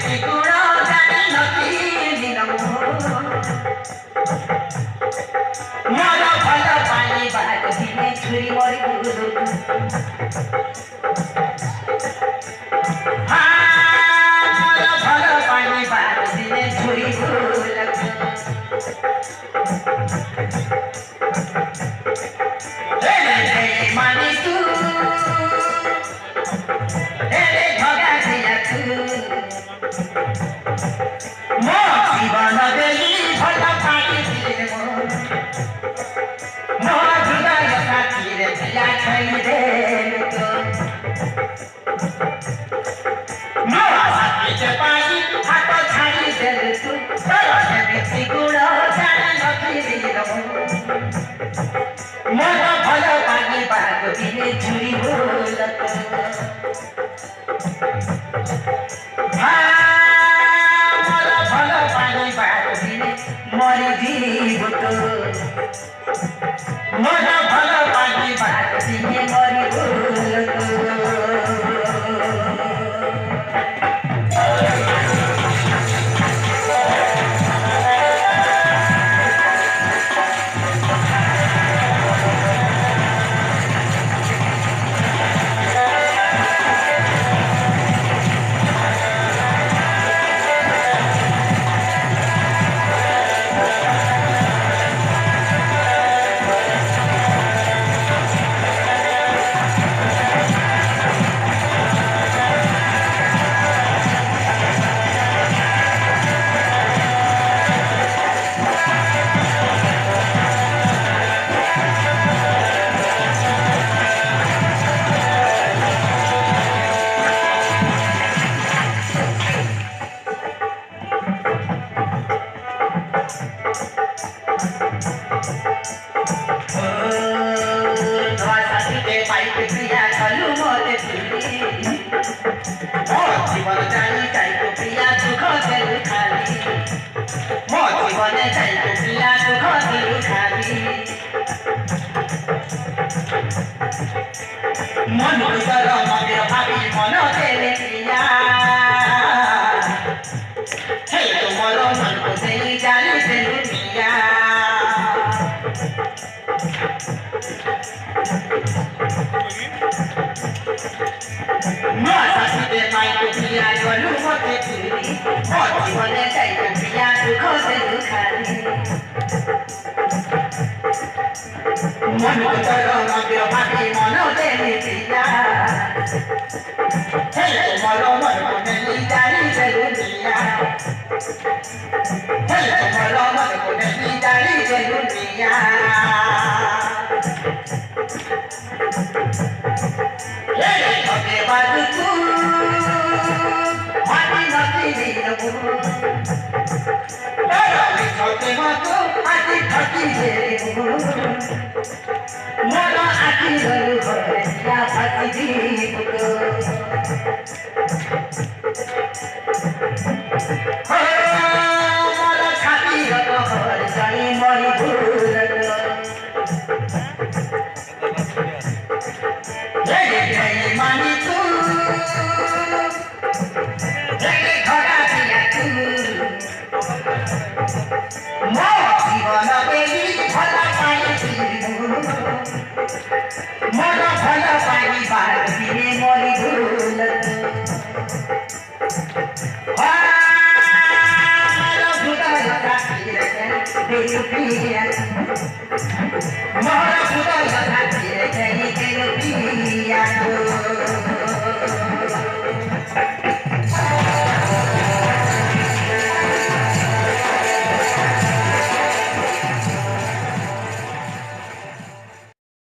बेटी गुण जानी नथिली मोर भल पानी बाग दिने छुरी मरी मोर भल पानी बाग दिने छुरी मानी तू भगा दिया तू मो जीवन देली भल पानी दिने मो हृदय साथी रे दिया छैरे मो साथी के पानी हाथ छाड़ी देल तू तर बेटी गुण जानी नथिली मोर भल पानी बाग दिने छुरी बोलत मोर भल पानी बाग दिने मरी जीवत मोर भल पानी बाग दिने मरी बोलत जीवन जानी चाहिए प्रिया दुख दिल खाली मो जीवन चाहिए प्रिया दुख दिल खाली मन भीतर मन्दिर भावी मन देले प्रिया हे तुमर मन को देई जानी देलु प्रिया मोर साथी माइको प्रिया गलु मते पुरी मोर जीवन चाहिए प्रिया दुख दिल खाली मन भीतर मन्दिर भावी मन देले प्रिया हे तुमर मन को देई जानी देलु प्रिया हे तुमर मन को देई जानी देलु प्रिया हमें बात तू मानी नथिली छोटे मतो आदि थकी मोर आखि गलु भरिया थकी दीपको मोर छाती रको हर जानी मरी भूलत मानी तू भगा दिया तू मो जीवन देली भल पानी मोर भल पानी बाग दिने मरी भूलत हृदय साथी रे दिल प्रिया मोर हृदय साथी रे दिल प्रिया